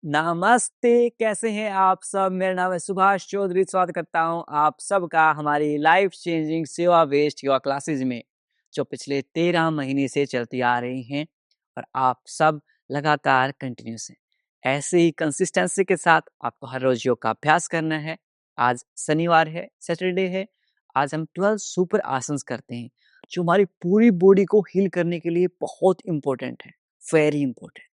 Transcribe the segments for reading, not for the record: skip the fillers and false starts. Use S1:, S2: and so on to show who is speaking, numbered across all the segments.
S1: नमस्ते, कैसे हैं आप सब? मेरा नाम है सुभाष चौधरी, स्वागत करता हूँ आप सबका हमारी लाइफ चेंजिंग सेवा बेस्ड योगा क्लासेस में, जो पिछले 13 महीने से चलती आ रही हैं और आप सब लगातार कंटिन्यूस हैं। ऐसे ही कंसिस्टेंसी के साथ आपको हर रोज योग का अभ्यास करना है। आज शनिवार है, सैटरडे है। आज हम 12 सुपर आसन्स करते हैं, जो हमारी पूरी बॉडी को हील करने के लिए बहुत इंपॉर्टेंट है, वेरी इंपॉर्टेंट।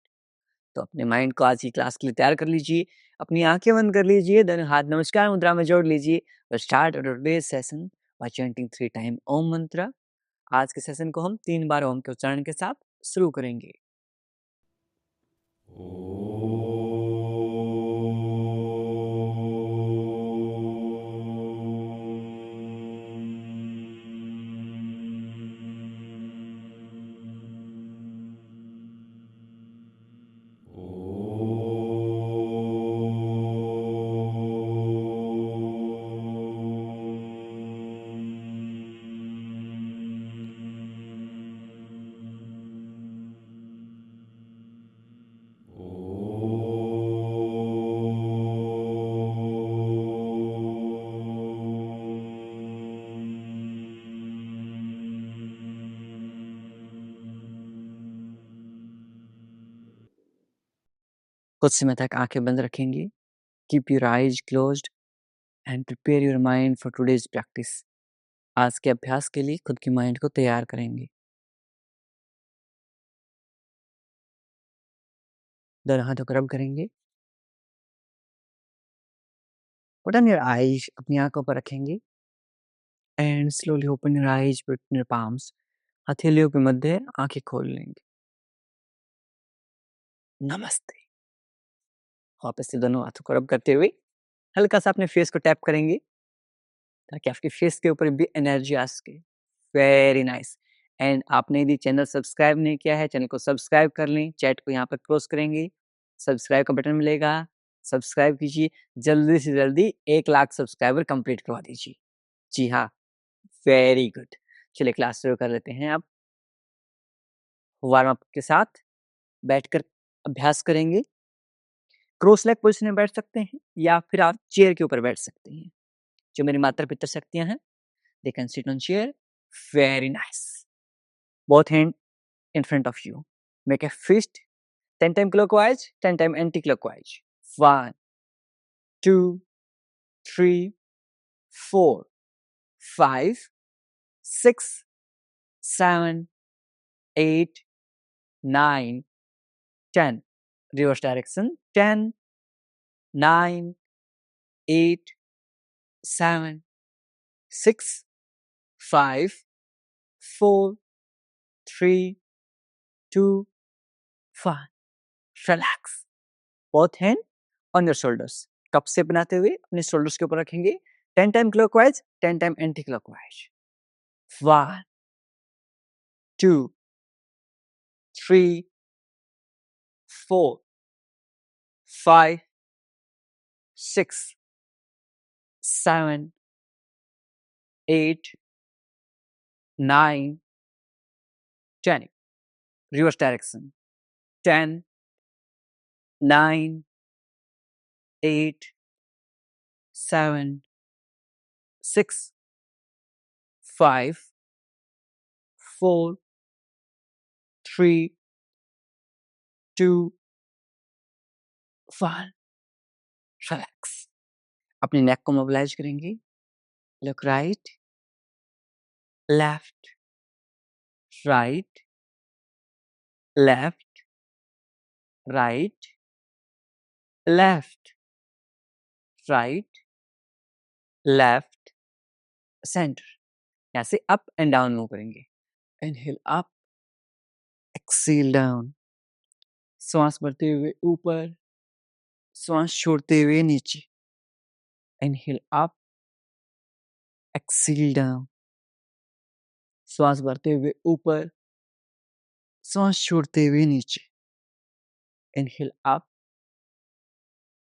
S1: तो अपने माइंड को आज की क्लास के लिए तैयार कर लीजिए, अपनी आंखें बंद कर लीजिए, दोनों हाथ नमस्कार मुद्रा में जोड़ लीजिए और start today's session by chanting 3 time Om मंत्र। आज के सेशन को हम 3 बार ओम के उच्चारण के साथ शुरू करेंगे। कुछ समय तक आंखें बंद रखेंगे। Keep your eyes closed end prepare your mind for today's practice. आज के अभ्यास के लिए खुद की माइंड को तैयार करेंगे। दोनों हाथों को रब करेंगे। ओपन योर आईज, अपनी आंखों पर रखेंगे and slowly open your eyes between your palms. हथेलियों के मध्य आंखें खोल लेंगे। नमस्ते। वापस से दोनों हाथों को रब करते हुए हल्का सा अपने फेस को टैप करेंगे, ताकि आपके फेस के ऊपर भी एनर्जी आ सके। Very nice. एंड आपने यदि चैनल सब्सक्राइब नहीं किया है, चैनल को सब्सक्राइब कर लें। चैट को यहाँ पर क्रॉस करेंगे, सब्सक्राइब का बटन मिलेगा, सब्सक्राइब कीजिए। जल्दी से जल्दी 1 लाख सब्सक्राइबर कंप्लीट करवा दीजिए। जी हाँ, वेरी गुड। चलिए क्लास शुरू कर लेते हैं। अब वार्म अप के साथ बैठकर अभ्यास करेंगे। क्रॉस लेग पोजीशन में बैठ सकते हैं या फिर आप चेयर के ऊपर बैठ सकते हैं। जो मेरी माता पिता शक्तियां हैं, they can sit on chair. Very nice. Both hand in front of you. Make a fist 10 times clockwise, 10 times anti-clockwise. 1, 2, 3, 4, 5, 6, 7, 8, 9, 10. Reverse direction. 10, 9, 8, 7, 6, 5, 4, 3, 2, 1. Relax. Both hand on your shoulders. Cup से बनाते हुए अपने शोल्डर्स के ऊपर रखेंगे। 10 time clockwise, 10 time anti clockwise. 1, 2, 3, 4, 5, 6, 7, 8, 9, 10. Reverse direction. 10, 9, 8, 7, 6, 5, 4, 3, 2, 1. Relax. अपनी नेक को mobilise करेंगे। Look right, left, right, left, right, left, right, left, centre. यहाँ से अप एंड डाउन मूव करेंगे। Inhale up, exhale down. श्वास भरते हुए ऊपर, श्वास छोड़ते हुए नीचे। Inhale up, exhale down. श्वास भरते हुए ऊपर, श्वास छोड़ते हुए नीचे। Inhale up,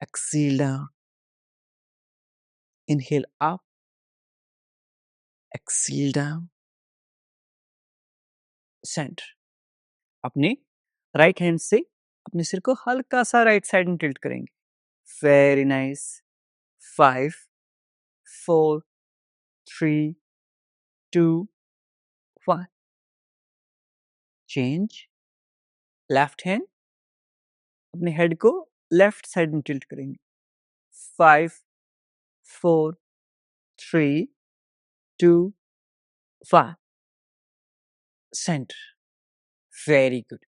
S1: exhale down. Inhale up, exhale down, centre. अपने राइट हैंड से अपने सिर को हल्का सा राइट साइड में टिल्ट करेंगे। Very nice. 5 4 3 2 1 change. Left hand अपने हेड को लेफ्ट साइड में टिल्ट करेंगे। 5 4 3 2 1 सेंटर। Very good.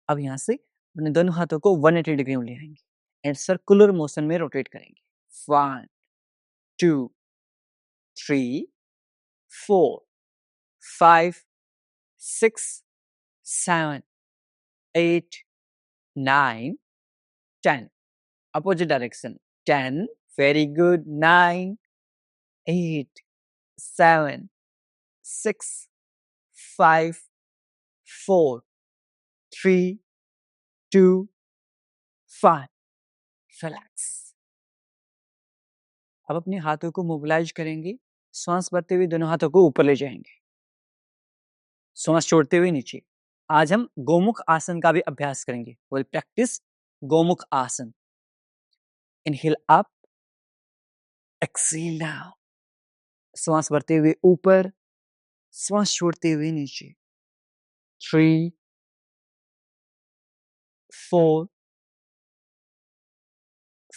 S1: अब यहां से अपने दोनों हाथों को 180 डिग्री में ले आएंगे एंड सर्कुलर मोशन में रोटेट करेंगे। 1 2 3 4 5 6 7 8 9 10 opposite direction। 10 very good। 9 8 7 6 5 4 3 2 1 relax. अब अपने हाथों को मोबिलाइज करेंगे। श्वास भरते हुए दोनों हाथों को ऊपर ले जाएंगे, श्वास छोड़ते हुए नीचे। आज हम गोमुख आसन का भी अभ्यास करेंगे। विल प्रैक्टिस गोमुख आसन। Inhale up, exhale down. श्वास भरते हुए ऊपर, श्वास छोड़ते हुए नीचे। 3 4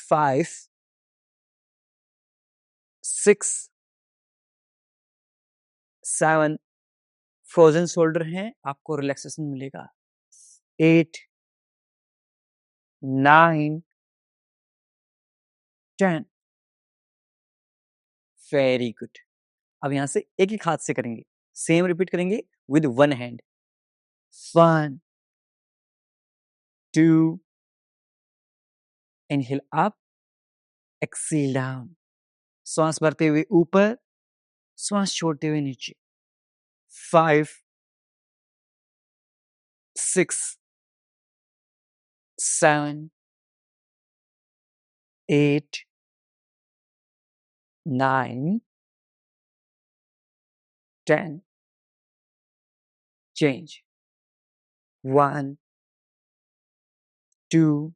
S1: 5 6 7 फ्रोजन शोल्डर हैं, आपको रिलैक्सेशन मिलेगा। 8 9 10 वेरी गुड। अब यहां से एक एक हाथ से करेंगे, सेम रिपीट करेंगे with one hand. 1 2 inhale up, exhale down. श्वास भरते हुए ऊपर, श्वास छोड़ते हुए नीचे। 5 6 7 8 9 10 change। 1 2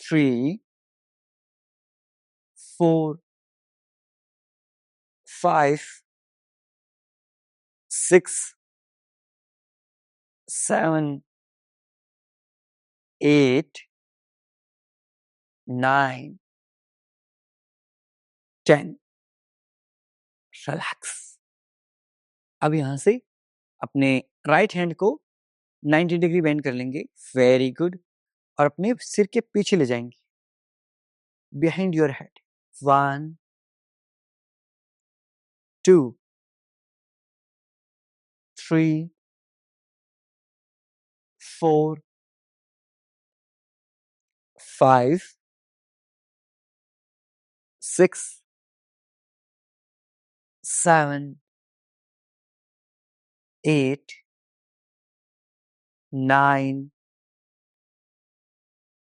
S1: 3 4 5 6 7 8 9 10 रिलैक्स। अब यहां से अपने राइट हैंड को 90 डिग्री बेंड कर लेंगे। Very good. और अपने सिर के पीछे ले जाएंगे, behind your head. 1 2 3 4 5 6 7 8 9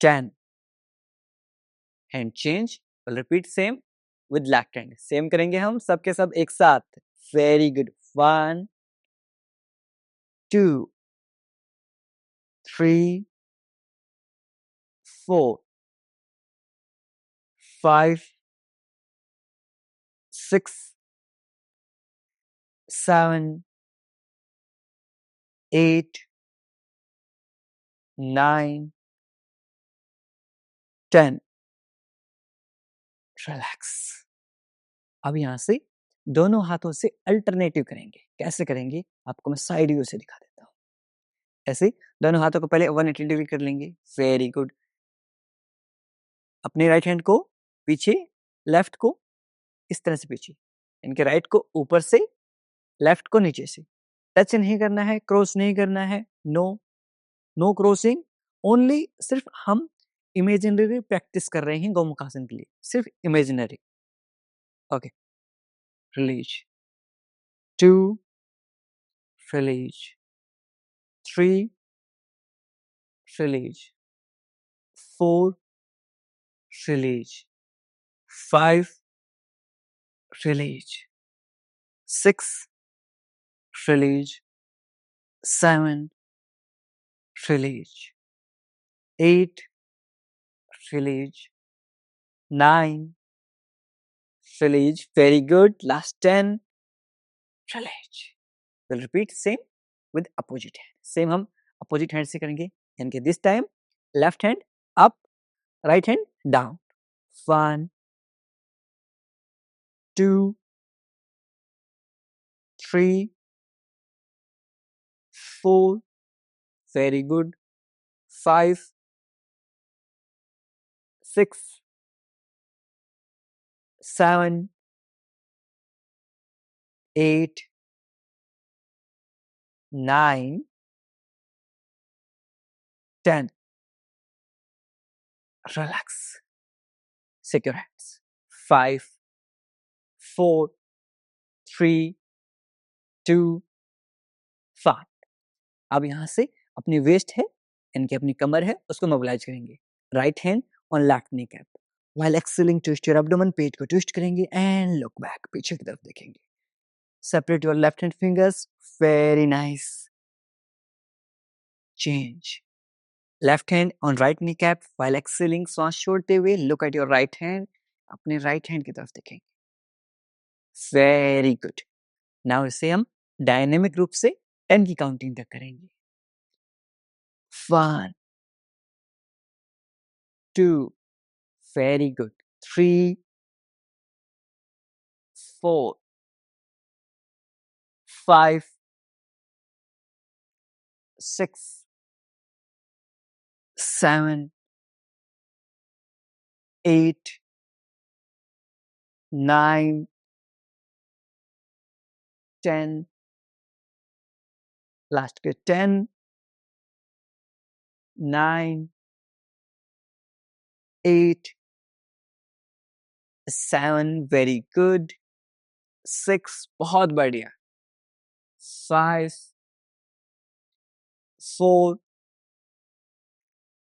S1: 10 hand change. Repeat same with left hand. Same करेंगे हम सबके सब एक साथ। Very good. 1 2 3 4 5 6 7 8 9 10 रिलैक्स। अब यहां से दोनों हाथों से अल्टरनेटिव करेंगे। कैसे करेंगे आपको मैं साइड व्यू से दिखा देता हूं। ऐसे दोनों हाथों को पहले 180 डिग्री कर लेंगे। Very good. अपने राइट हैंड को पीछे, लेफ्ट को इस तरह से पीछे, इनके राइट को ऊपर से, लेफ्ट को नीचे से। टच नहीं करना है, क्रॉस नहीं करना है। No, no crossing. ओनली सिर्फ हम इमेजिनरी प्रैक्टिस कर रहे हैं गोमुख आसन के लिए, सिर्फ imaginary. Okay. Release. 2 release. 3 release. 4 release. 5 release, 6 release, 7 release, 8, release, 9, release, very good, last 10, release. We'll repeat same with opposite hand. Same हम opposite hand से करेंगे, यानी कि this time left hand up, right hand down. 1, 2, 3, 4, very good, 5, 6, 7, 8, 9, 10. Relax. Secure hands. 5, 4, 3, 2, 1. अब यहाँ से अपनी waste है, यानी अपनी कमर है, उसको मोबिलाइज करेंगे. Right hand on left knee cap. While exhaling, twist your abdomen, पेट को ट्विस्ट करेंगे and look back. पीछे की तरफ देखेंगे. Separate your left hand fingers. Very nice. Change. Left hand on right kneecap. While exhaling, सांस छोड़ते हुए look at your right hand. अपने right hand की तरफ देखेंगे. Very good. Now इसे हम डायनेमिक रूप से 10 की काउंटिंग तक करेंगे. 1, 2, very good. 3, 4, 5, 6, 7, 8, 9, 10. Last के 10, 9, 8, 7, very good. 6, बहुत बढ़िया. 5, 4,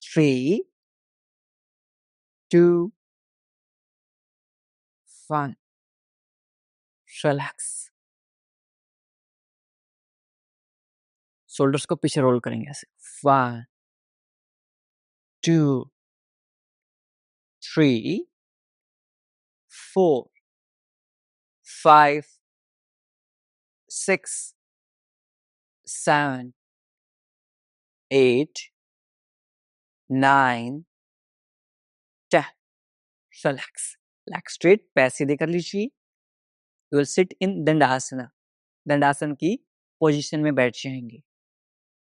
S1: 3, 2, 1. Relax. शोल्डर्स को पीछे रोल करेंगे ऐसे. 1, 2, 3, 4, 5, 6, 7, 8, 9, 10. Relax. Leg straight. पैर सीधे कर लीजिए. You will sit in दंडासना. दंडासन की पोजीशन में बैठ जाएंगे.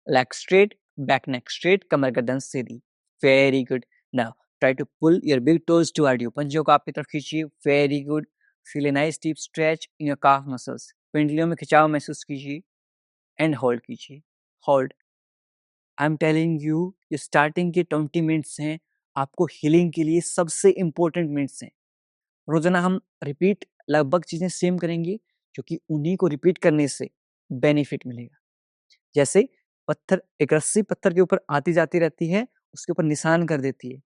S1: Leg straight, back neck straight, कमर गर्दन सीधी. Very good. Now try to pull your big toes toward you. पंजों को आपकी तरफ खींचिए. Very good. Feel a nice deep stretch in your calf muscles. पिंडलियों में खिंचाव महसूस कीजिए and hold कीजिए. Hold. I'm telling you, ये स्टार्टिंग के 20 मिनट्स हैं, आपको हीलिंग के लिए सबसे इम्पोर्टेंट मिनट्स हैं. रोजाना हम रिपीट लगभग चीजें सेम करेंगे, क्योंकि उन्हीं को रिपीट करने से बेनिफिट मिलेगा. जैसे पत्थर, एक रस्सी पत्थर के ऊपर आती जाती रहती है, उसके ऊपर निशान कर देती है,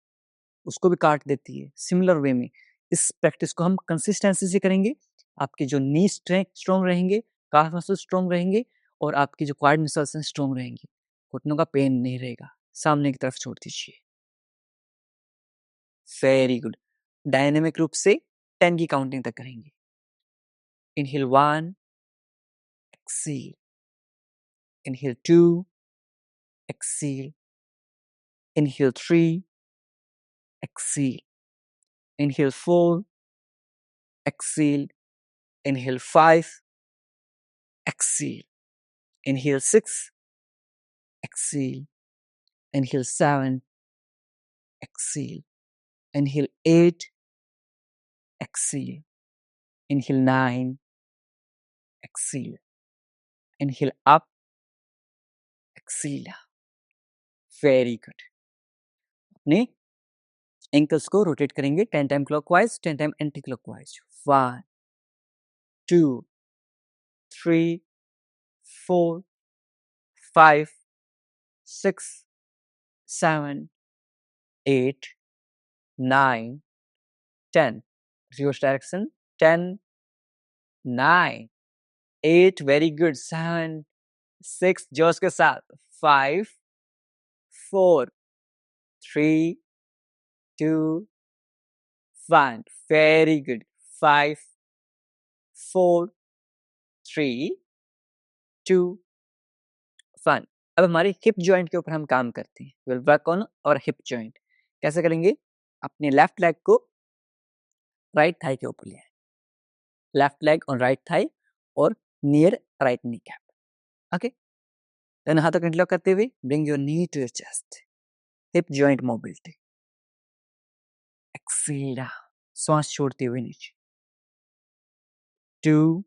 S1: उसको भी काट देती है. सिमिलर वे में इस प्रैक्टिस को हम कंसिस्टेंसी से करेंगे. आपके जो नी स्ट्रॉन्ग रहेंगे, काफ मसल स्ट्रॉन्ग रहेंगे और आपकी जो क्वाड मसल्स हैं स्ट्रॉन्ग रहेंगी. घुटनों का पेन नहीं रहेगा. सामने की तरफ छोड़ दीजिए. Very good. डायनेमिक रूप से 10 की काउंटिंग तक करेंगे. Inhale 1, exhale. Inhale 2, exhale. Inhale 3, exhale. Inhale 4, exhale. Inhale 5, exhale. Inhale 6, exhale. Inhale 7, exhale. Inhale 8, exhale. Inhale 9, exhale. Inhale up, exhale. Very good. अपने एंकल्स को रोटेट करेंगे 10 time clockwise, 10 time anti clockwise. 1, 2, 3, 4, 5, 6, 7, 8, 9, 10. Reverse direction. 10, 9, 8. Very good. 7, 6. जोश के साथ. 5, 4, 3, 2, 1. Very good. 5, 4, 3, 2, 1. अब हमारी hip joint के ऊपर हम काम करते हैं. Will work on our hip joint. कैसे करेंगे? अपने लेफ्ट लेग को राइट थाई के ऊपर ले आए. Left leg on right thigh और near right knee cap. Okay. Then हाथों को इंटरलॉक करते हुए bring your knee to your chest. Hip joint mobility. Exhale down. श्वास छोड़ते हुए नीचे. 2,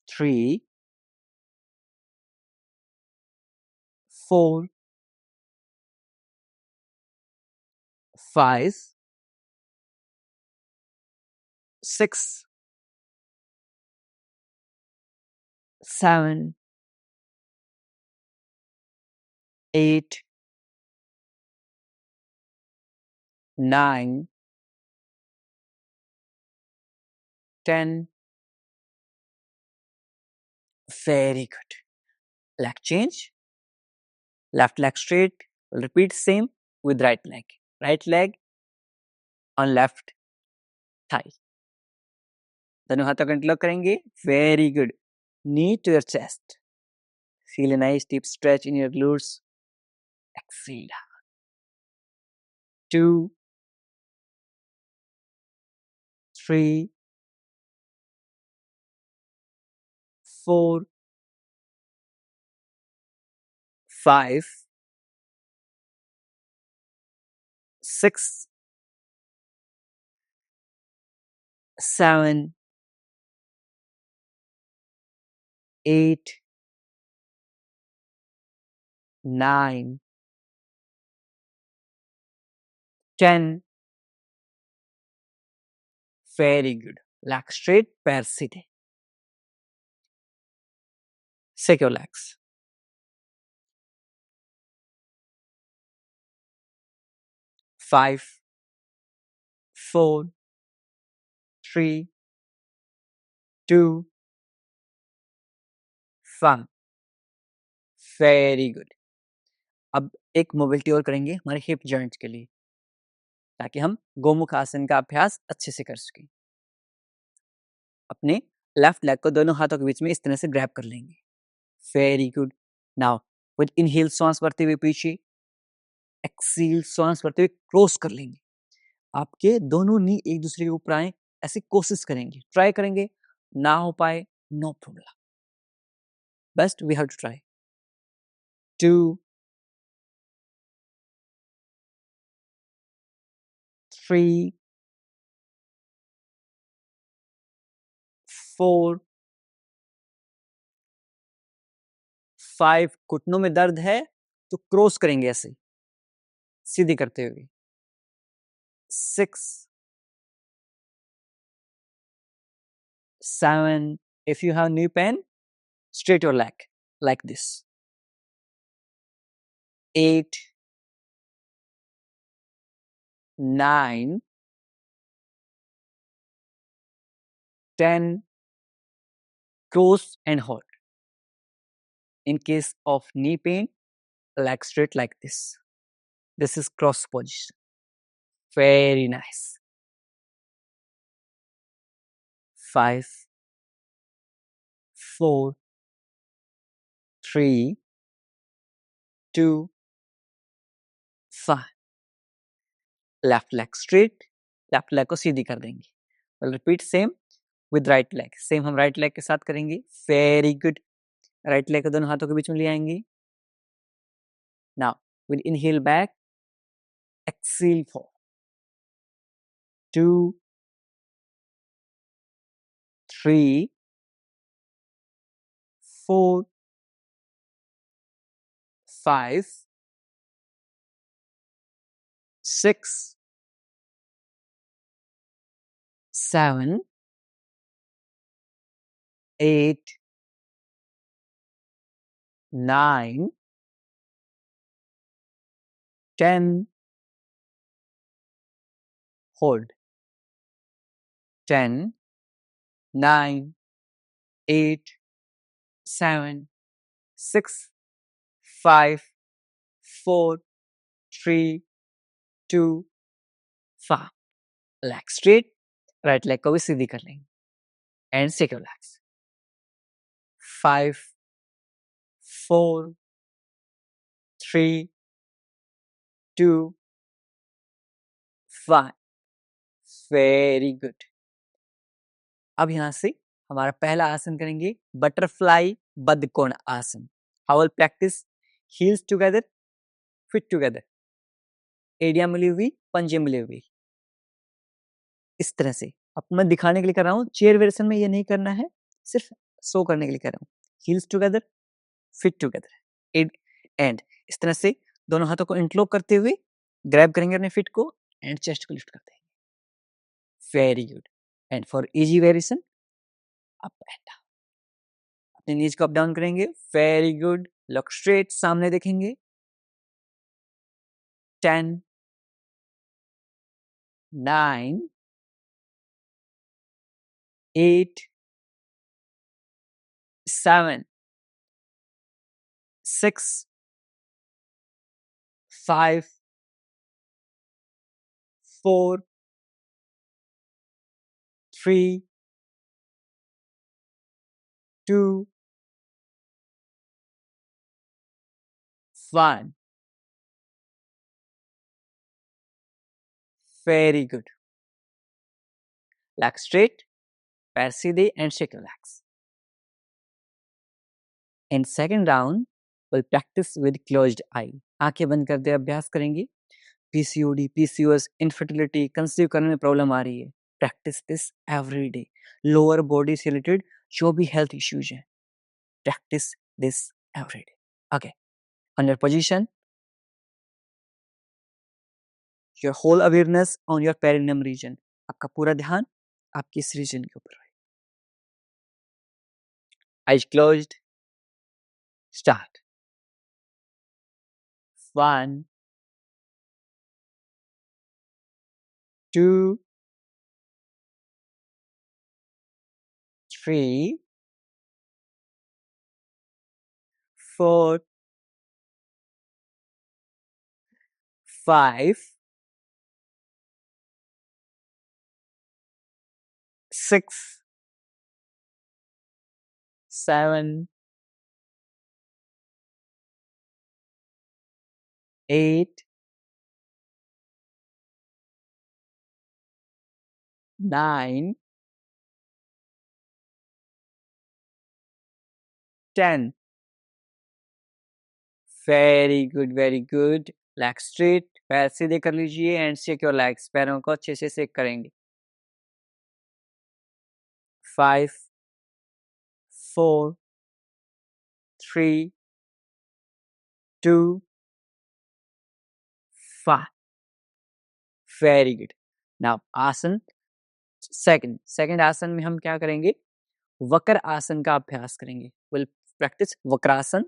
S1: 3, 4, 5, 6, 7, 8, 9, 10. Very good. Leg change. Left leg straight. We'll repeat same with right leg. Right leg on left thigh. दोनों हाथों को इंटरलॉक करेंगे. Very good. Knee to your chest. Feel a nice deep stretch in your glutes. Exhale down. 2, 3, 4, 5, 6, 7, 8, 9, 10. Very good. Leg straight, पैर सीधे. Shake your legs. 5, 4, 3, 2, 1. Very good. अब एक mobility और करेंगे हमारे हिप जॉइंट्स के लिए, ताकि हम गोमुख आसन का अभ्यास अच्छे से कर सकें. अपने लेफ्ट लेग को दोनों हाथों के बीच में इस तरह से ग्रैब कर लेंगे. Very good. Now with inhale सांस भरते हुए पीछे, एक्सहेल सांस भरते हुए क्रॉस कर लेंगे. आपके दोनों नी एक दूसरे के ऊपर आए, ऐसी कोशिश करेंगे, ट्राई करेंगे. ना हो पाए, no problem. Best we have to try. 2, 3, 4, 5. घुटनों में दर्द है तो क्रॉस करेंगे ऐसे सीधी करते हुए. 6, 7. If you have knee pain, straight your leg like this. 8, 9, 10. Cross and hold. In case of knee pain, leg straight like this. This is cross position. Very nice. 5, 4, 3, 2, 1. Left leg straight. Left leg को सीधी कर देंगे. We'll repeat same with right leg. Same हम right leg के साथ करेंगे. Very good. Right leg को दोनों हाथों के बीच में ले आएंगे. Now we'll inhale back. Exhale forward. 2, 3, 4, 5, 6, 7, 8, 9, 10. Hold. 10, 9, 8, 7, 6, 5, 4, 3, 2, 5. Leg straight, right leg को भी सीधी कर लेंगे and shake your legs. 5, 4, 3, 2, 5. Very good. अब यहां से हमारा पहला आसन करेंगे butterfly Baddhakona asana. How will practice? Heels together, feet together, एडिया मिली हुई, पंजे मिली हुई, इस तरह से. अब मैं दिखाने के लिए कर रहा हूँ. चेयर वेरिएशन में ये नहीं करना है, सिर्फ शो करने के लिए कर रहा हूँ. Heels together, feet together and इस तरह से दोनों हाथों को इंटरलॉक करते हुए ग्रैब करेंगे अपने फिट को एंड चेस्ट को लिफ्ट करते हैं. Very good. And for easy variation up and down. अपने नीज को अप डाउन करेंगे. Very good. लुक स्ट्रेट, सामने देखेंगे. 10, 9, 8, 7, 6, 5, 4, 3, 2, 1. Very good. Legs straight, पैर सीधे and shake your legs. In second round, we'll practice with closed eye. आंखें बंद करते अभ्यास करेंगे. PCOD, PCOS, infertility, कंसीव करने में प्रॉब्लम आ रही है. Practice this every day. Lower body से related जो भी health issues हैं, practice this every day. Okay. On your position, your whole awareness on your perineum region. आपका पूरा ध्यान आपकी इस रीजन के ऊपर है. Eyes closed. Start. 1, 2, 3, 4, 5, 6, 7, 8, 9, 10. Very good, very good. Legs straight, पैर सीधे कर लीजिए एंड शेक योर लेग्स. पैरों को अच्छे से शेक करेंगे. 5, 4, 3, 2, 5. Very good. Now आसन सेकंड आसन में हम क्या करेंगे? वक्र आसन का अभ्यास करेंगे. We'll practice Vakrasana.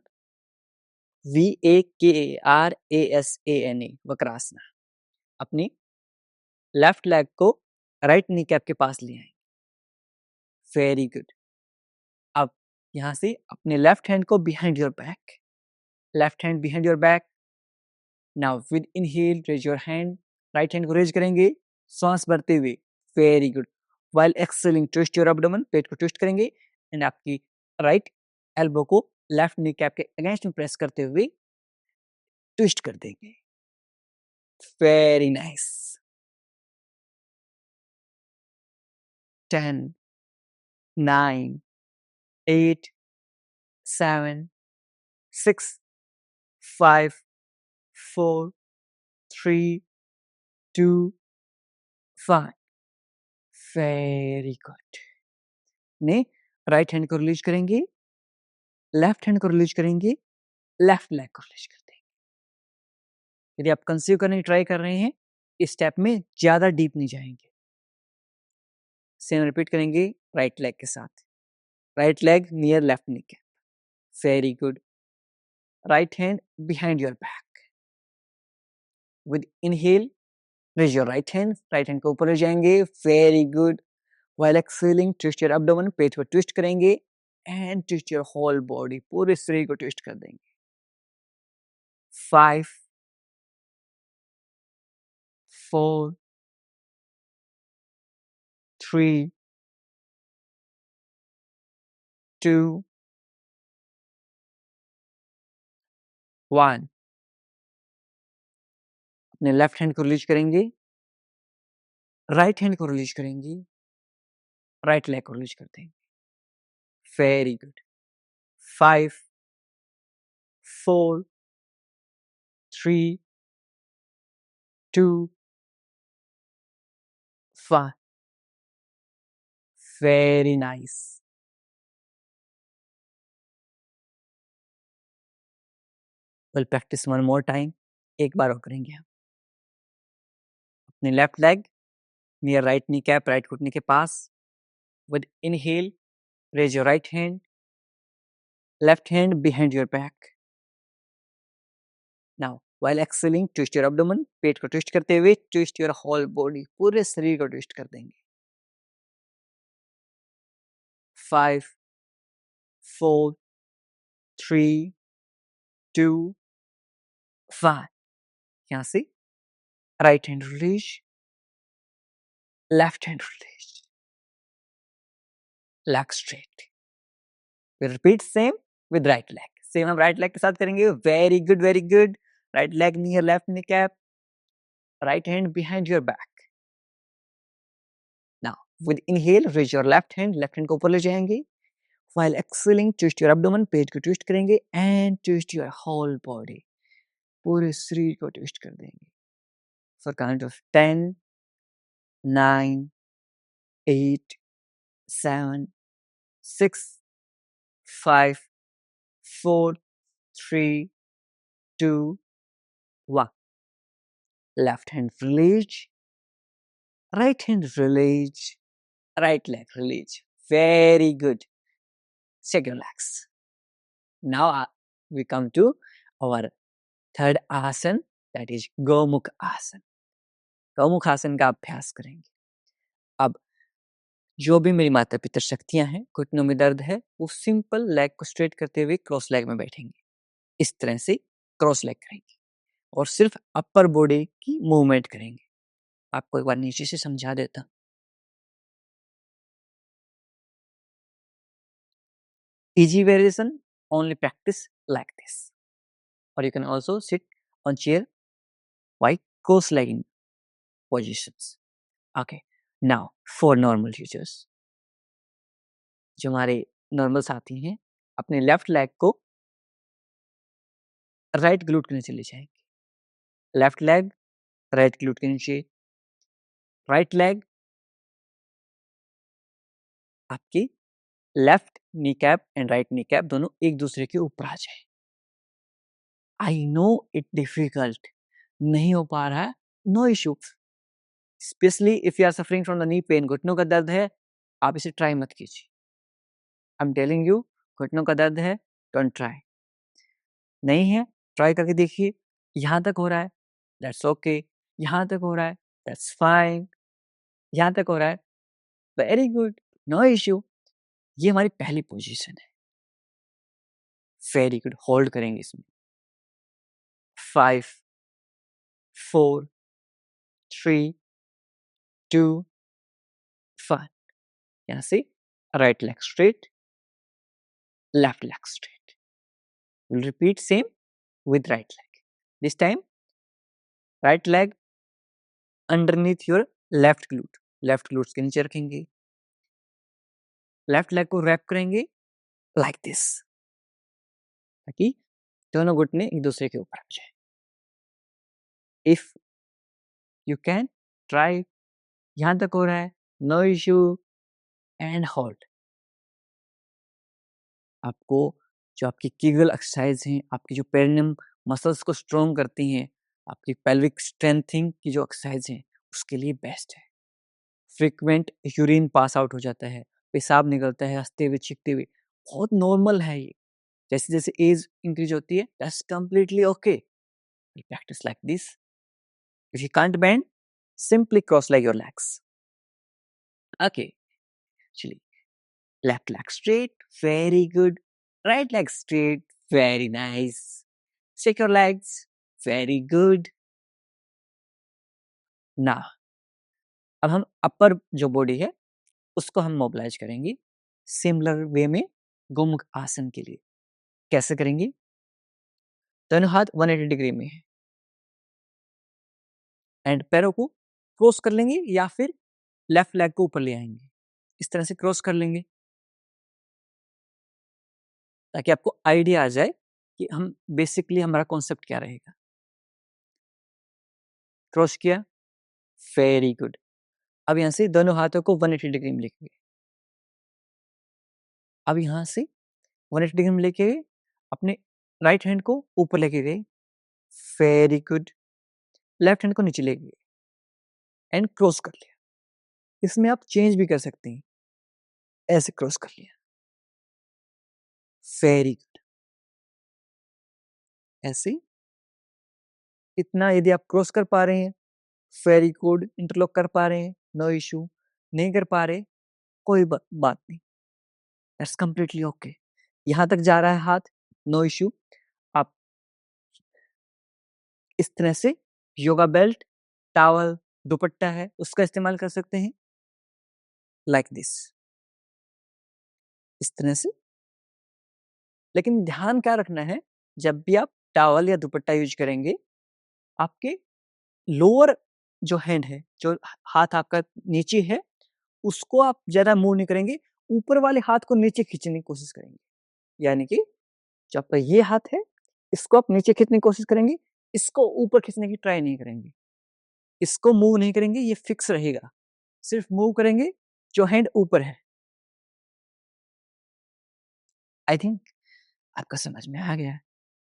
S1: VAKRASANA Vakrasana. अपनी लेफ्ट लेग को राइट नी कैप के पास ले आए. Very good. अब यहां से अपने लेफ्ट हैंड को behind your back. Left hand behind your back. Now with inhale raise your hand. Right hand को रेज करेंगे सांस भरते हुए. Very good. While exhaling twist your abdomen. पेट को ट्विस्ट करेंगे एंड आपकी राइट एल्बो को लेफ्ट नी कैप के अगेंस्ट में प्रेस करते हुए ट्विस्ट कर देंगे. Very nice. 10, 9, 8, 7, 6, 5, 4, 3, 2, 5. Very good. ने राइट हैंड को रिलीज करेंगे, लेफ्ट हैंड को रिलीज करेंगे, लेफ्ट लेग को रिलीज कर देंगे. यदि आप कंसीव करने की ट्राई कर रहे हैं, इस स्टेप में ज्यादा डीप नहीं जाएंगे. सेम रिपीट करेंगे राइट लेग के साथ. Right leg near left knee cap. Very good. Right hand behind your back. With inhale raise your right hand को ऊपर ले जाएंगे. Very good. While exhaling twist your abdomen. पेट को ट्विस्ट करेंगे and twist your whole body. पूरे शरीर को ट्विस्ट कर देंगे. 5, 4, 3, 2, 1. अपने लेफ्ट हैंड को रिलीज करेंगे, राइट हैंड को रिलीज करेंगे, राइट लेग को रिलीज कर देंगे. Very good. 5, 4, 3, 2, 1. Very nice. We'll practice one more time. एक बार और करेंगे हम. अपने left leg near right knee cap, right घुटने के पास. With inhale, raise your right hand, left hand behind your back. Now, while exhaling, twist your abdomen. पेट को twist करते हुए twist your whole body. पूरे शरीर को ट्विस्ट कर देंगे. 5, 4, 3, 2, 1. यहाँ से right hand release, left hand release, leg straight. We repeat same with right leg. Same हम right leg के साथ करेंगे. Very good, very good. Right leg near left kneecap, right hand behind your back. Now, with inhale, raise your left hand को ऊपर ले जाएंगे. While exhaling, twist your abdomen, पेट को twist करेंगे and twist your whole body. पूरे शरीर को twist कर देंगे. For count of 10, 9, 8, 7, 6, 5, 4, 3, 2, 1. Left hand release, right hand release, right leg release. Very good. Shake your legs. Now we come to our third आसन, that is Gaumukh आसन. गौमुख आसन का अभ्यास करेंगे. अब जो भी मेरी माता पितर शक्तियां हैं, घुटनों में दर्द है, वो सिंपल लेग को स्ट्रेट करते हुए क्रॉस लेग में बैठेंगे. इस तरह से क्रॉस लेग करेंगे और सिर्फ अपर बॉडी की मूवमेंट करेंगे. आपको एक बार नीचे से समझा देता. Easy variation, only practice like this. Or you can also sit on chair while cross-legging positions. Okay, now for normal users. जो हमारे नॉर्मल साथी हैं, अपने लेफ्ट लेग को राइट ग्लूट के नीचे ले जाएंगे. लेफ्ट लेग राइट ग्लूट के नीचे, राइट लेग आपकी left knee cap and right knee cap दोनों एक दूसरे के ऊपर आ जाए. आई नो इट डिफिकल्ट, नहीं हो पा रहा है, no issue. Specially if you are suffering from the knee pain, घुटनों का दर्द है, आप इसे ट्राई मत कीजिए. आई एम टेलिंग यू, घुटनों का दर्द है, डोंट ट्राई. नहीं है, ट्राई करके देखिए. यहाँ तक हो रहा है, दैट्स ओके. यहाँ तक हो रहा है, दैट्स फाइन. यहाँ तक हो रहा है, वेरी गुड, नो इश्यू. ये हमारी पहली पोजीशन है. वेरी गुड, होल्ड करेंगे इसमें. 5, 4, 3, 2, 1. यहाँ से right leg straight, left leg straight. We'll repeat same with right leg. This time, right leg underneath your left glute. Left glutes के नीचे रखेंगे. लेफ्ट लेग को रैप करेंगे like this, ताकि दोनों घुटने एक दूसरे के ऊपर आ जाए. If you can try, यहाँ तक हो रहा है, no issue, and hold. आपको जो आपकी कीगल एक्सरसाइज हैं, आपकी जो पेरिनियम मसल्स को स्ट्रॉन्ग करती हैं, आपकी पेल्विक स्ट्रेंथिंग की जो एक्सरसाइज हैं, उसके लिए बेस्ट है. फ्रीक्वेंट यूरिन पास आउट हो जाता है, पेशाब निकलता है हंसते हुए चीखते हुए, बहुत नॉर्मल है ये. जैसे जैसे एज इंक्रीज होती है, that's completely okay. Practice like this. If you can't bend, simply cross leg your legs. Okay, चलिए. Left leg straight, very good. Right leg straight, very nice. Shake your legs, very good. ना अब हम अपर जो body है उसको हम mobilise करेंगे similar way में गोमुख आसन के लिए। कैसे करेंगे? दोनों हाथ 180 डिग्री में है एंड पैरों को क्रॉस कर लेंगे या फिर लेफ्ट लेग को ऊपर ले आएंगे। इस तरह से क्रॉस कर लेंगे ताकि आपको आइडिया आ जाए कि हम बेसिकली हमारा कॉन्सेप्ट क्या रहेगा। क्रॉस किया, वेरी गुड। अब यहां से दोनों हाथों को 180 डिग्री में लेके गए। अब यहां से 180 डिग्री में लेके गए, अपने राइट हैंड को ऊपर लेके गए, वेरी गुड। लेफ्ट हैंड को नीचे लेके गए एंड क्रॉस कर लिया। इसमें आप चेंज भी कर सकते हैं, ऐसे क्रॉस कर लिया, वेरी गुड। ऐसे इतना यदि आप क्रॉस कर पा रहे हैं, वेरी गुड। इंटरलॉक कर पा रहे हैं, नो इशू। नहीं कर पा रहे, कोई बात नहीं, दैट्स कंप्लीटली ओके। यहां तक जा रहा है हाथ, नो इशू। आप इस तरह से योगा बेल्ट, टॉवल, दुपट्टा है उसका इस्तेमाल कर सकते हैं, लाइक दिस, इस तरह से। लेकिन ध्यान क्या रखना है, जब भी आप टॉवल या दुपट्टा यूज करेंगे, आपके लोअर जो हैंड है, जो हाथ आपका नीचे है, उसको आप ज्यादा मूव नहीं करेंगे, ऊपर वाले हाथ को नीचे खींचने की कोशिश करेंगे। यानी कि जो आपका ये हाथ है, इसको आप नीचे खींचने की कोशिश करेंगे, इसको ऊपर खींचने की ट्राई नहीं करेंगे। इसको मूव नहीं करेंगे, ये फिक्स रहेगा। सिर्फ मूव करेंगे जो हैंड ऊपर है। आई थिंक आपका समझ में आ गया।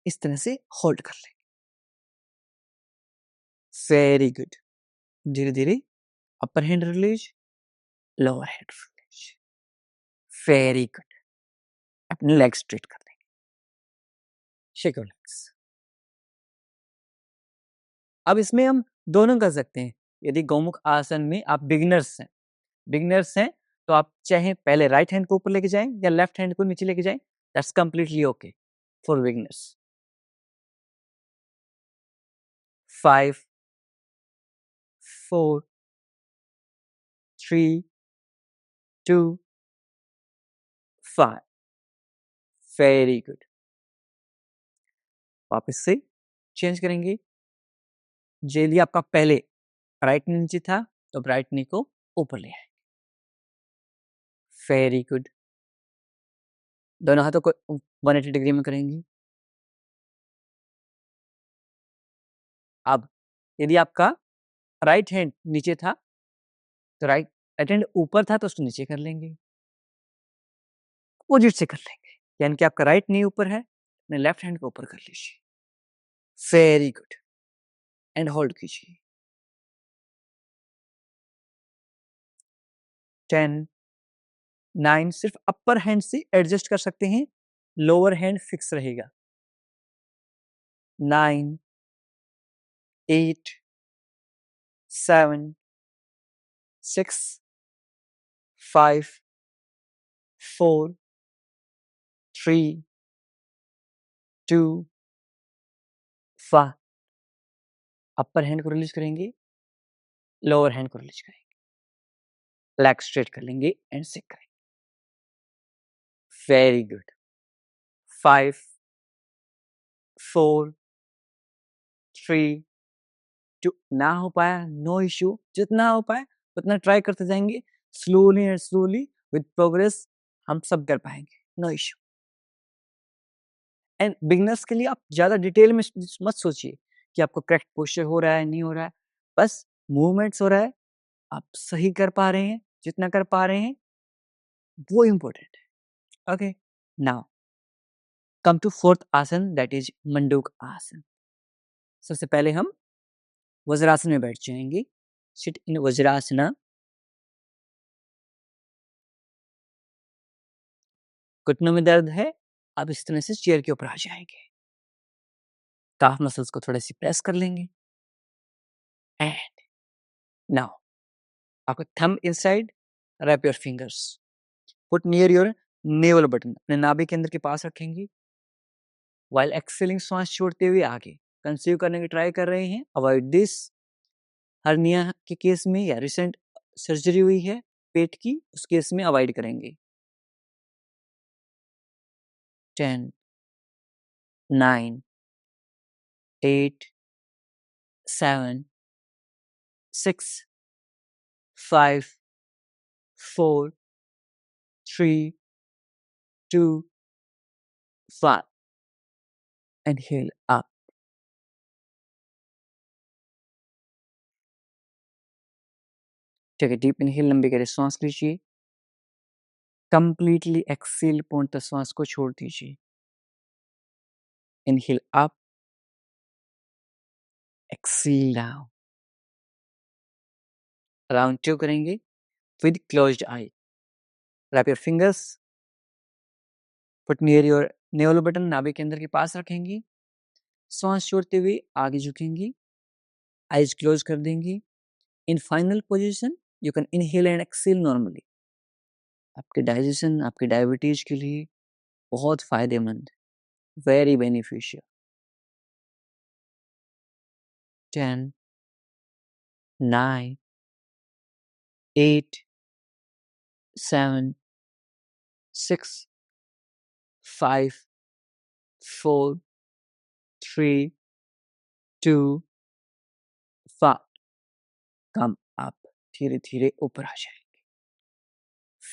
S1: इस तरह से होल्ड कर लें, वेरी गुड। धीरे धीरे upper hand release, lower hand release, very good. अपने लेग स्ट्रेट कर देंगे, शेक योर लेग्स। अब इसमें हम दोनों कर सकते हैं। यदि गौमुख आसन में आप बिगिनर्स हैं तो आप चाहे पहले राइट हैंड को ऊपर लेके जाएं या लेफ्ट हैंड को नीचे लेके जाएं, that's completely okay for beginners. 5 4 3 2 5, very good. वापस से चेंज करेंगे। जेली आपका पहले राइट नी नीचे था तो राइट नी को ऊपर ले आए, वेरी गुड। दोनों हाथों को 180 डिग्री में करेंगे। अब यदि आपका राइट हैंड नीचे था तो राइट हैंड ऊपर था तो उसको नीचे कर लेंगे, अपोजिट से कर लेंगे। यानी कि आपका राइट नी ऊपर है, अपने लेफ्ट हैंड को ऊपर कर लीजिए, वेरी गुड। एंड होल्ड कीजिए। 10 9, सिर्फ अपर हैंड से एडजस्ट कर सकते हैं, लोअर हैंड फिक्स रहेगा। 9 8 7 6 5 4 3 2 1। अपर हैंड को रिलीज करेंगे, लोअर हैंड को रिलीज करेंगे, लेग स्ट्रेट कर लेंगे एंड सिक करेंगे, वेरी गुड। 5 4 3 2। ना हो पाया, नो इश्यू, जितना हो पाए उतना ट्राई करते जाएंगे, slowly and slowly with progress हम सब कर पाएंगे, नो इश्यू। एंड बिगनर्स के लिए आप ज्यादा डिटेल में मत सोचिए कि आपको करेक्ट पोस्चर हो रहा है नहीं हो रहा है, बस मूवमेंट्स हो रहा है, आप सही कर पा रहे हैं, जितना कर पा रहे हैं वो इम्पोर्टेंट है। Okay, now come to fourth asana, that is manduk asana. सबसे पहले हम वज्रासन में बैठ जाएंगे, सिट इन वज्रासना। घुटनों में दर्द है, आप इस तरह से चेयर के ऊपर आ जाएंगे, काफ मसल्स को थोड़ी सी प्रेस कर लेंगे एंड नाउ आपका thumb inside, wrap your fingers, put near your navel button, अपने नाभि केंद्र के पास रखेंगे। वाइल एक्सेलिंग, श्वास छोड़ते हुए आगे कंसीव करने की ट्राई कर रहे हैं, अवॉइड दिस। हर्निया के केस में या रिसेंट सर्जरी हुई है पेट की, उस केस में अवॉइड करेंगे। 10, 9, 8, 7, 6, 5, 4, 3, 2, 1. Inhale up. Take a deep inhale, लंबी गहरी सांस लीजिए। कंप्लीटली एक्सेल पूर्णतः श्वास को छोड़ दीजिए। Inhale up, exhale down. Round 2 करेंगे with closed eye. Wrap your fingers, put near your navel button, नाभि के अंदर के पास रखेंगी। श्वास छोड़ते हुए आगे झुकेंगी, आईज क्लोज कर देंगी। In final position you can inhale and exhale normally. आपके डाइजेशन, आपके डायबिटीज के लिए बहुत फायदेमंद, वेरी बेनिफिशियल। 10, 9, 8, 7, 6, 5, 4, 3, 2, 1. कम अप, धीरे धीरे ऊपर आ जाएंगे।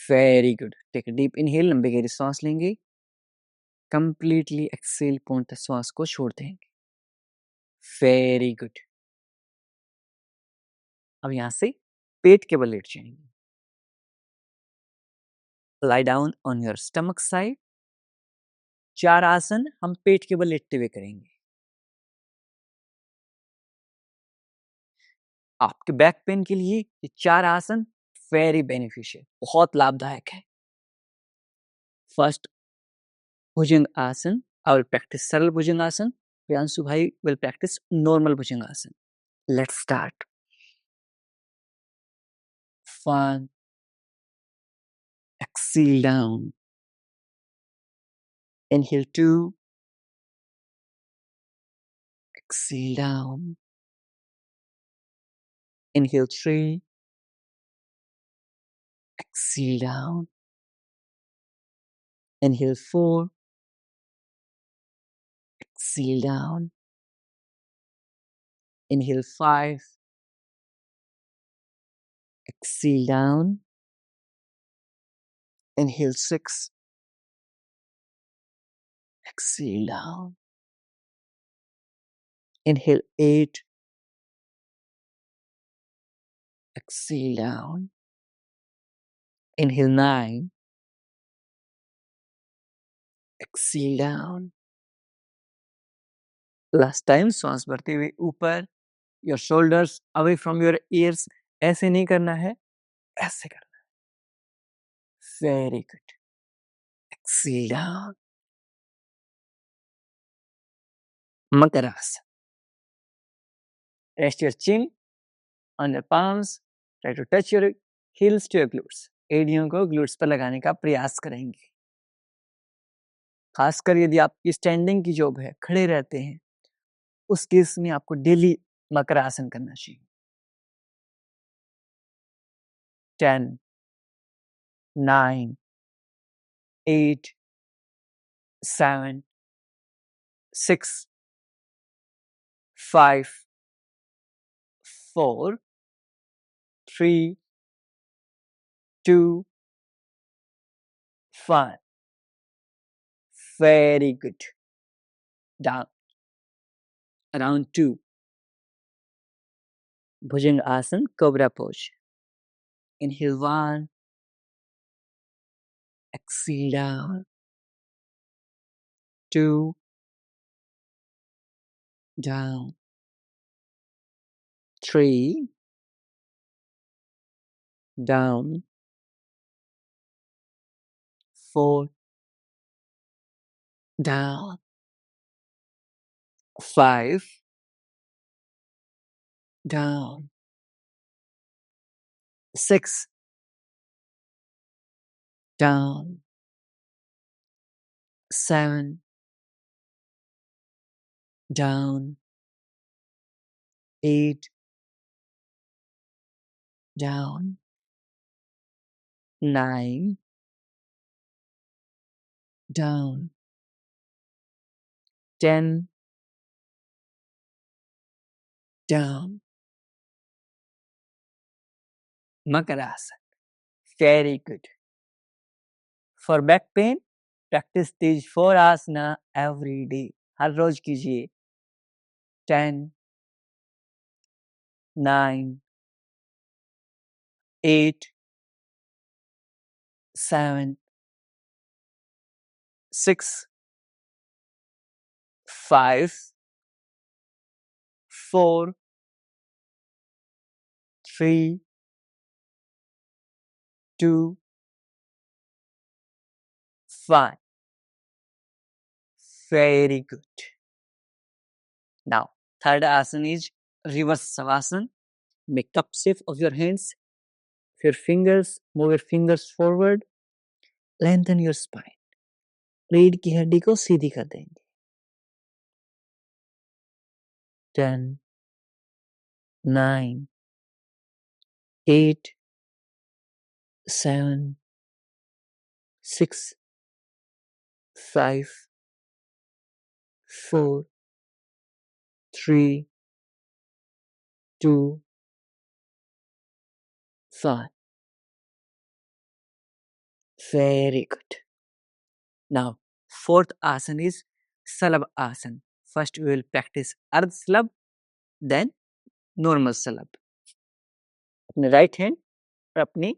S1: Very good. Take deep inhale, लंबी गहरी सांस लेंगे। कंप्लीटली एक्सेल, पूर्णतः श्वास को छोड़ देंगे। Very good. अब यहां से पेट के बल लेट जाएंगे। Lie down on your stomach side. 4 आसन हम पेट के बल लेटते हुए करेंगे। आपके बैक पेन के लिए ये 4 आसन वेरी बेनिफिशियल, बहुत लाभदायक है। फर्स्ट, भुजंग आसन। I will practice सरल भुजंग आसन. Priyanshu bhai will practice normal भुजंग आसन. Let's start. 1, exhale down. Inhale 2, exhale down. Inhale 3, exhale down. Inhale 4, exhale down. Inhale 5, exhale down. Inhale 6, exhale down. Inhale 8, exhale down. Inhale 9, exhale down. Last time, श्वास भरते हुए ऊपर, your shoulders away from your ears. ऐसे नहीं करना है, ऐसे करना है। Very good. Exhale down. Makarasana. Rest your chin on your palms. Try to touch your heels to your glutes. एड़ियों को ग्लूट्स पर लगाने का प्रयास करेंगे। खासकर यदि आपकी स्टैंडिंग की जॉब है, खड़े रहते हैं, उस केस में आपको डेली मकरासन करना चाहिए। 10, 9, 8, 7, 6, 5, 4, 3, 2, 1. Very good. Down. Round 2. Bhujanga Asana, Cobra Pose. Inhale 1. Exhale down. 2. Down. 3. Down. 4. Down. 5. Down. 6. Down. 7. Down. 8. down, 9, down, 10, down. Makarasana. Very good. For back pain, practice these 4 asana every day. हर रोज कीजिए. 10, 9, 8, 7, 6, 5, 4, 3, 2, 1. Very good. Now, third asana is reverse savasana. Make cup shape of your hands. Your fingers, move your fingers forward. Lengthen your spine. रीढ़ की हड्डी को सीधी कर देंगे. 10, 9, 8, 7, 6, 5, 4, 3, 2, 1. Very good. Now, fourth asana is Salab asana. First, we will practice Ardh Salab, then normal Salab. अपने right hand और अपनी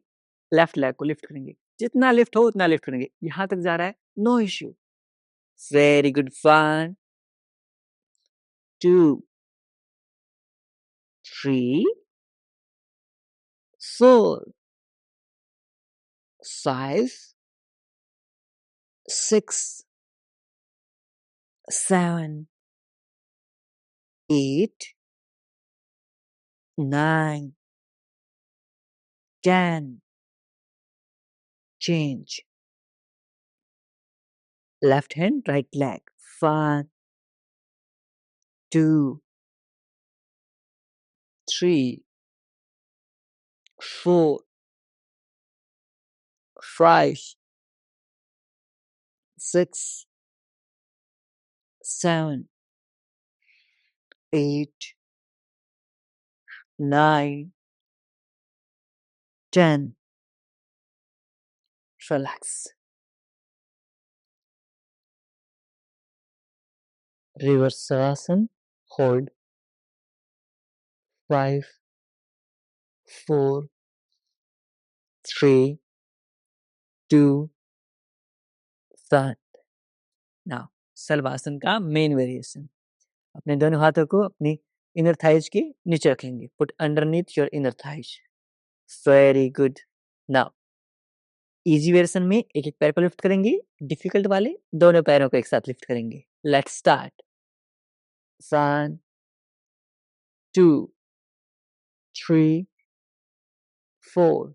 S1: left leg को लिफ्ट करेंगे. जितना लिफ्ट हो उतना लिफ्ट करेंगे. यहां तक जा रहा है, no issue. Very good. 1, 2, 3, 4, 5, 6, 7, 8, 9, 10. Change. Left hand, right leg. 1, 2, 3, 4, 5, 6, 7, 8, 9, 10. Relax. Reverse Savasana. Hold. 5, 4, 3, 2, 1. Now, सलवासन का मेन वेरिएशन. अपने दोनों हाथों को अपनी इनर थाइज के नीचे रखेंगे. Put underneath your inner thighs. Very good. Now easy variation में एक एक पैर को लिफ्ट करेंगे. डिफिकल्ट वाले दोनों पैरों को एक साथ लिफ्ट करेंगे. Let's start. 1, 2, 3, 4,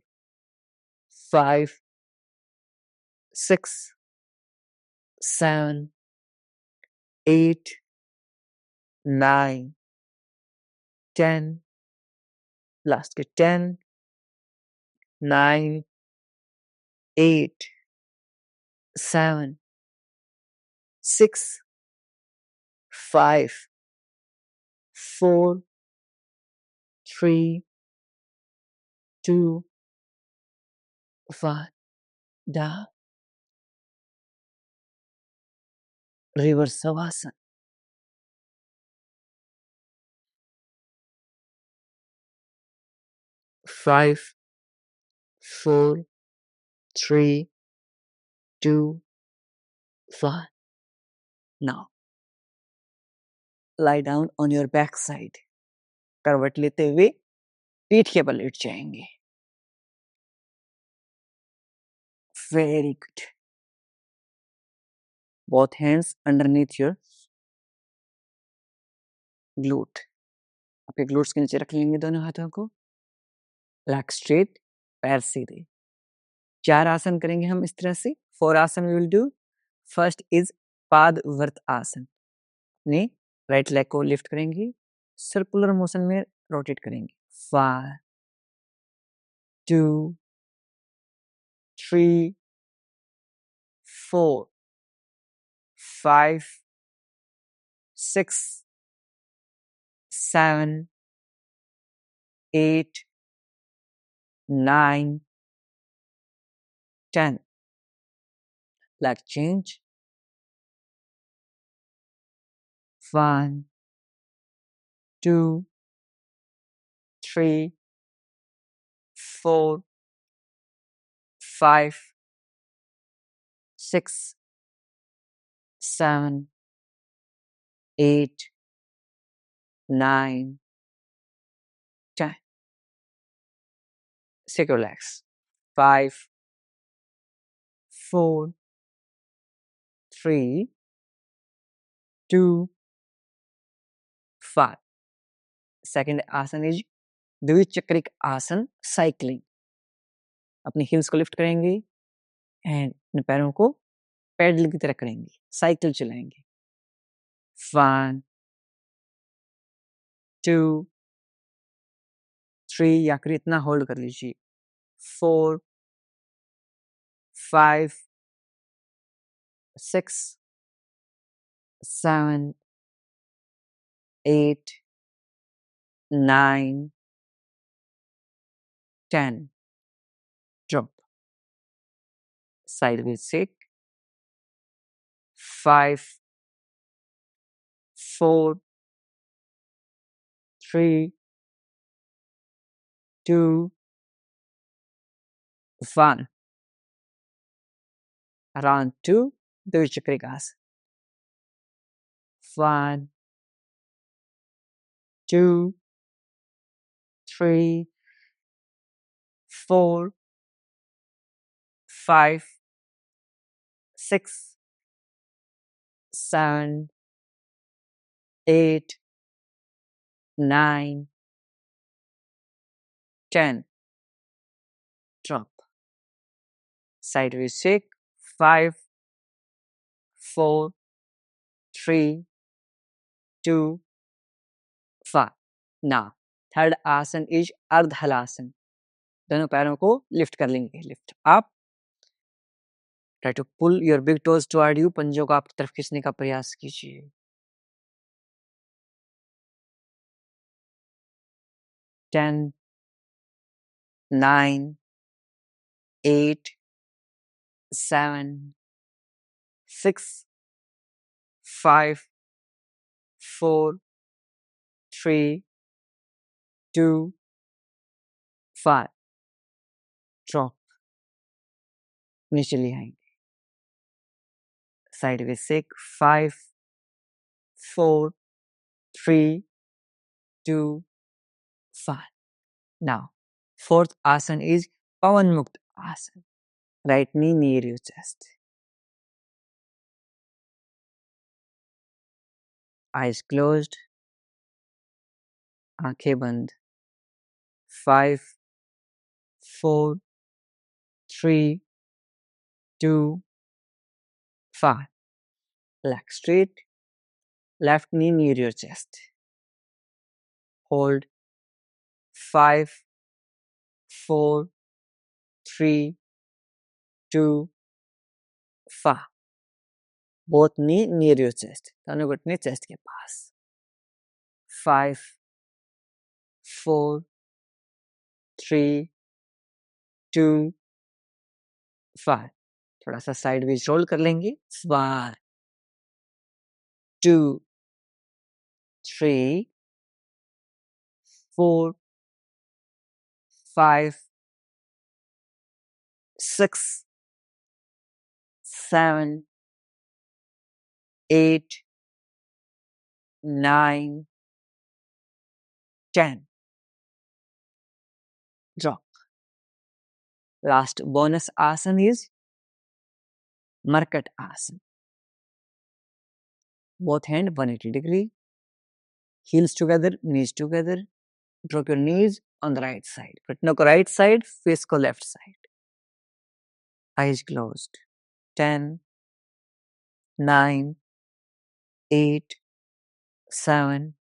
S1: 5, 6, 7, 8, 9, 10. लास्ट के 10, 9, 8, 7, 6, 5, 4, 3, 2, 1. Down. Reverse Savasana. Five, 4, 3, 2, 1. Now, lie down on your back side. करवट लेते हुए पीठ के बल लेट जाएंगे. Very good. Both hands underneath your glute. आपके glutes के नीचे रख लेंगे दोनों हाथों को. Leg straight, पैर सीधे. 4 आसन करेंगे हम इस तरह से. 4 आसन we will do. First is पादवर्त आसन. अपने राइट लेग को लिफ्ट करेंगे. सर्कुलर मोशन में रोटेट करेंगे. 5, 2, 3, 4, 5, 6, 7, 8, 9, 10. Leg change. 1, 2, 3, 4, 5, 6, 7, 8, 9, 10. Secure legs. 5, 4, 3, 2, 5. Second आसन is द्विचक्रिक आसन साइक्लिंग. अपने हिल्स को लिफ्ट करेंगे एंड अपने पैरों को पैडल की तरह करेंगे, साइकिल चलाएंगे. 1, 2, 3 या फिर इतना होल्ड कर लीजिए. 4, 5, 6, 7, 8, 9, 10. Drop. Sideways shake. 5, 4, 3, 2, 1. Round 2. द्विचक्रिक आसन. 1, 2, 3, 4, 5, 6, 7, 8, 9, 10. Drop. Sideways shake. 5, 4, 3, 2, 5. Now, third आसन is अर्धहलासन. दोनों पैरों को लिफ्ट कर लेंगे. Lift up. Try to pull your big toes toward you. पंजों को आपकी तरफ खींचने का प्रयास कीजिए. 10, 9, 8, 7, 6, 5, 4, 3, 2, 5. Drop. नीचे ले आएंगे. Sideways shake. 5, 4, 3, 2, 5. Now, fourth asan is Pawan Mukta Asan. Right knee near your chest. Eyes closed. आंखें बंद. 5, 4, 3, 2, 5. Leg straight. Left knee near your chest. Hold. 5, 4, 3, 2, 5. Both knee near your chest. दोनों घुटने chest के पास. 5, 4, 3, 2, 5. थोड़ा सा sideways roll कर लेंगे. 1, 2, 3, 4, 5, 6, 7, 8, 9, 10. Drop. Last bonus asan is Markat Asan. Both hand 180 degree. Heels together, knees together. Drop your knees on the right side. घुटनों को right side, face को left side. Eyes closed. 10, 9, 8, 7,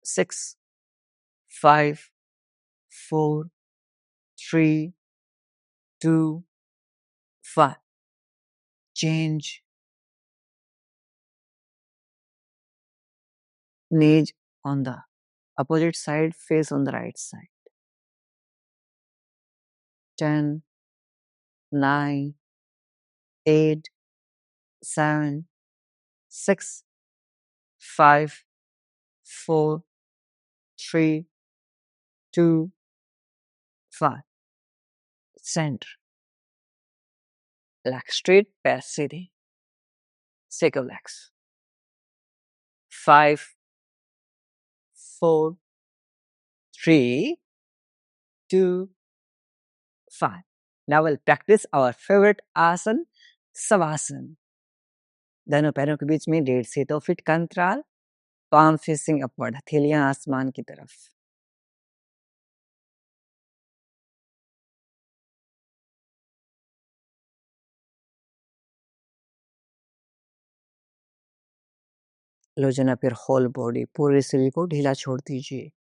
S1: 6, 5, 4, 3, 2, 5. Change. Knees on the opposite side, face on the right side. 10, 9, 8, 7, 6, 5, 4, 3, 2, 5. Center. Leg straight, पैर सीधे. Sacral legs. 5, 4, 3, 2, 5. Now we'll practice our favorite आसन, शवासन. दोनों पैरों के बीच में 1.5 से 2 फीट का अंतराल. palm facing upward, हथेलियां आसमान की तरफ. Loosen up your whole body. पूरे शरीर को ढीला छोड़ दीजिए.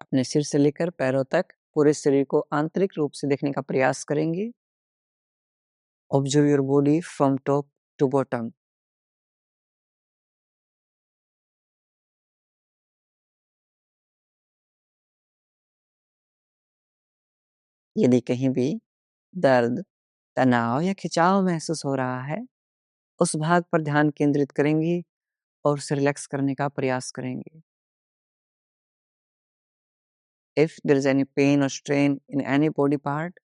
S1: अपने सिर से लेकर पैरों तक पूरे शरीर को आंतरिक रूप से देखने का प्रयास करेंगे. Observe your body from top to bottom. यदि कहीं भी दर्द, तनाव या खिंचाव महसूस हो रहा है, उस भाग पर ध्यान केंद्रित करेंगे और उसे रिलैक्स करने का प्रयास करेंगे. If there is any pain or strain in any body part,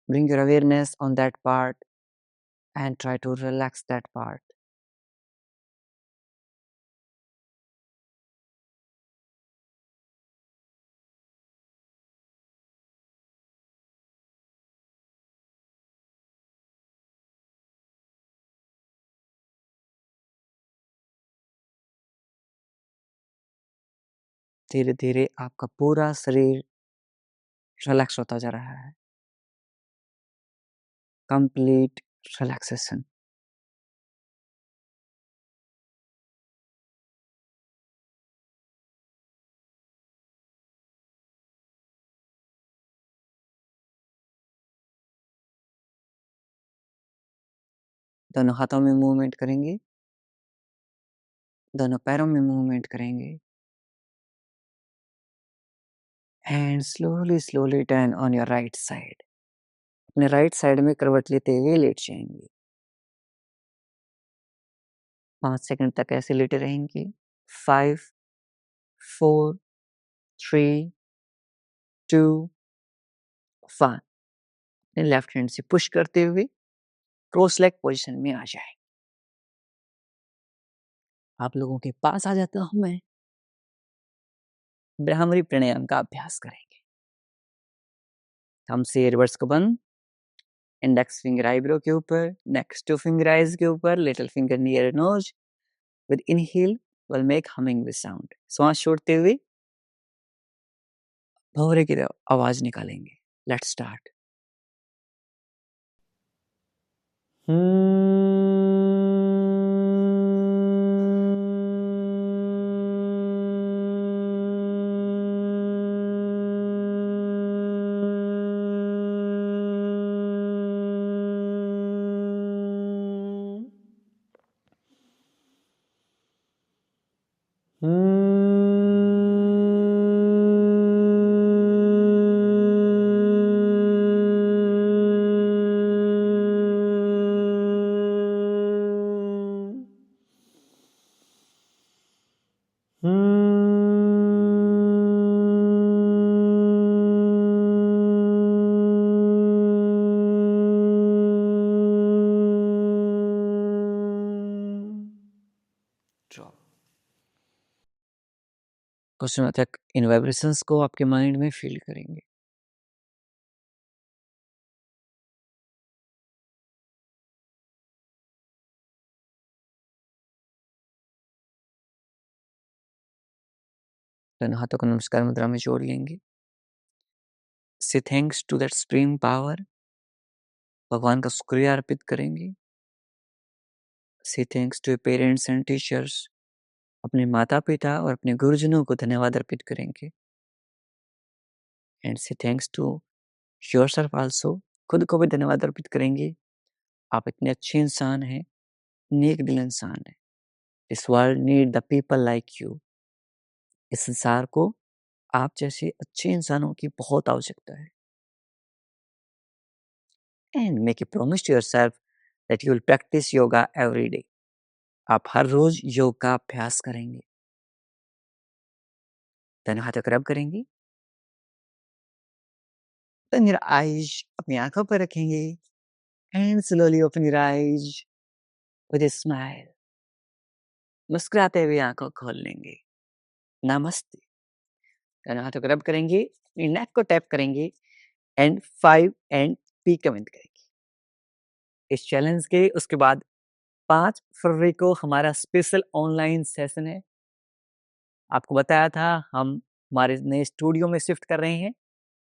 S1: bring your awareness on that part and try to relax that part. धीरे धीरे आपका पूरा शरीर रिलैक्स होता जा रहा है. Complete relaxation. दोनों हाथों में मूवमेंट करेंगे, दोनों पैरों में मूवमेंट करेंगे. And slowly turn on your right side. अपने राइट साइड में करवट लेते हुए लेट जाएंगे. 5 सेकंड तक ऐसे लेटे रहेंगे. 5, 4, 3, 2, 5. अपने लेफ्ट हैंड से पुश करते हुए क्रॉस लेग पोजीशन में आ जाए. आप लोगों के पास आ जाता हूं मैं. ब्राह्मरी प्राणायाम का अभ्यास करेंगे. थंब से रिवर्स को बंद. इंडेक्स फिंगर आईब्रो के ऊपर, नेक्स्ट टू फिंगर आइज के ऊपर, little finger near nose. With inhale will make humming with sound. श्वास छोड़ते हुए भौरे की आवाज निकालेंगे. Let's start. कुछ समय तक इन वाइब्रेशंस को आपके माइंड में फील करेंगे. दोनों हाथों को नमस्कार मुद्रा में जोड़ लेंगे। Say thanks to that supreme power, भगवान का शुक्रिया अर्पित करेंगे। Say thanks to parents and teachers, अपने माता पिता और अपने गुरुजनों को धन्यवाद अर्पित करेंगे। एंड से थैंक्स टू योरसेल्फ आल्सो, खुद को भी धन्यवाद अर्पित करेंगे। आप इतने अच्छे इंसान हैं, नेक दिल इंसान हैं। This world need the people like you. इस संसार को आप जैसे अच्छे इंसानों की बहुत आवश्यकता है। And make a promise to yourself that you will practise yoga every day. आप हर रोज योग का अभ्यास करेंगे। दोनों हाथों को रब करेंगे। Open your eyes, अपनी आंखों पर रखेंगे and slowly open your eyes with a smile. मुस्कुराते हुए आंखों खोल लेंगे। नमस्ते। दोनों हाथों को रब करेंगे, अपनी नेक को टैप करेंगे एंड 5 एंड पी कमेंट करेंगे। इस चैलेंज के उसके बाद 5 फरवरी को हमारा स्पेशल ऑनलाइन सेशन है। आपको बताया था हम हमारे नए स्टूडियो में शिफ्ट कर रहे हैं,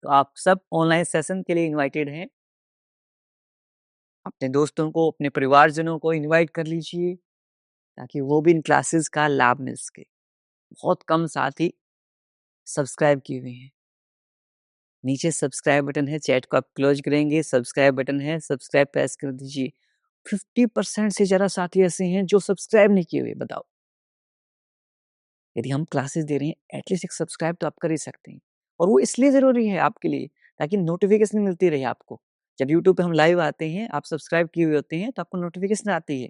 S1: तो आप सब ऑनलाइन सेशन के लिए इनवाइटेड हैं। अपने दोस्तों को, अपने परिवारजनों को इनवाइट कर लीजिए ताकि वो भी इन क्लासेस का लाभ मिल सके। बहुत कम साथी सब्सक्राइब किए हुए हैं। नीचे सब्सक्राइब बटन है, चैट को आप क्लोज करेंगे, सब्सक्राइब बटन है, सब्सक्राइब प्रेस कर दीजिए। 50% से ज़्यादा साथी ऐसे हैं जो सब्सक्राइब नहीं किए हुए। बताओ, यदि हम क्लासेस दे रहे हैं एटलीस्ट एक सब्सक्राइब तो आप कर ही सकते हैं। और वो इसलिए ज़रूरी है आपके लिए ताकि नोटिफिकेशन मिलती रहे आपको। जब यूट्यूब पे हम लाइव आते हैं, आप सब्सक्राइब किए हुए होते हैं तो आपको नोटिफिकेशन आती है।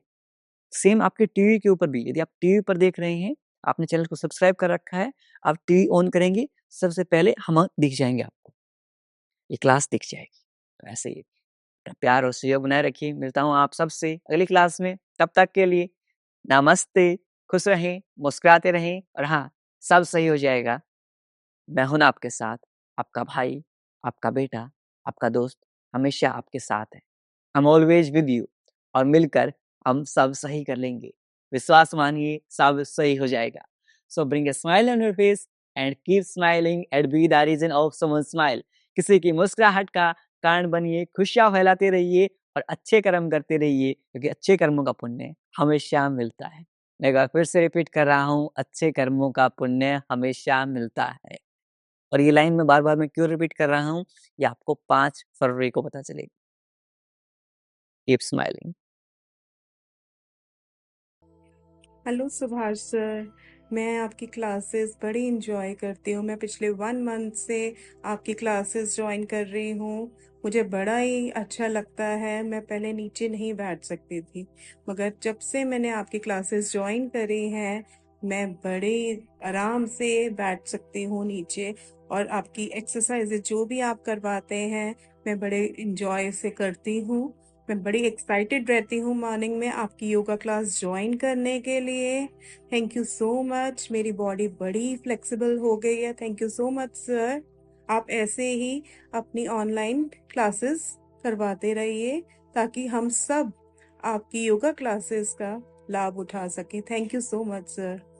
S1: सेम आपके टीवी के ऊपर भी, यदि आप टीवी पर देख रहे हैं, आपने चैनल को सब्सक्राइब कर रखा है, आप टीवी ऑन करेंगे, सबसे पहले हम दिख जाएंगे आपको, ये क्लास दिख जाएगी। तो ऐसे ही प्यार और सहयोग बनाए रखिए। मिलता हूँ आप सबसे अगली क्लास में। तब तक के लिए नमस्ते। खुश रहें, मुस्कुराते रहें और हाँ, सब सही हो जाएगा। मैं हूं ना आपके साथ, आपका भाई, आपका बेटा, आपका दोस्त, हमेशा आपके साथ है। I'm always with you और मिलकर हम सब सही कर लेंगे। विश्वास मानिए, सब सही हो जाएगा। So bring a smile on your face and keep smiling and be the reason of someone's smile. किसी की मुस्कुराहट का कारण बनिए, खुशियां फैलाते रहिए और अच्छे कर्म करते रहिए, क्योंकि अच्छे कर्मों का पुण्य हमेशा मिलता है। मैं एक बार फिर से रिपीट कर रहा हूँ, अच्छे कर्मों का पुण्य हमेशा मिलता है। और ये लाइन मैं बार-बार मैं क्यों रिपीट कर रहा हूँ, ये आपको 5 फरवरी को पता चलेगा। Keep smiling.
S2: Hello Subhash sir, मैं आपकी क्लासेस बड़ी इंजॉय करती हूँ। मैं पिछले 1 मंथ से आपकी क्लासेस ज्वाइन कर रही हूँ। मुझे बड़ा ही अच्छा लगता है। मैं पहले नीचे नहीं बैठ सकती थी, मगर जब से मैंने आपकी क्लासेस ज्वाइन करी हैं, मैं बड़े आराम से बैठ सकती हूँ नीचे। और आपकी एक्सरसाइजेज जो भी आप करवाते हैं, मैं बड़े इंजॉय से करती हूँ। मैं बड़ी एक्साइटेड रहती हूँ मॉर्निंग में आपकी योगा क्लास ज्वाइन करने के लिए। Thank you so much. मेरी बॉडी बड़ी फ्लेक्सिबल हो गई है। Thank you so much sir. आप ऐसे ही अपनी ऑनलाइन क्लासेस करवाते रहिए ताकि हम सब आपकी योगा क्लासेस का लाभ उठा सकें। Thank you so much sir.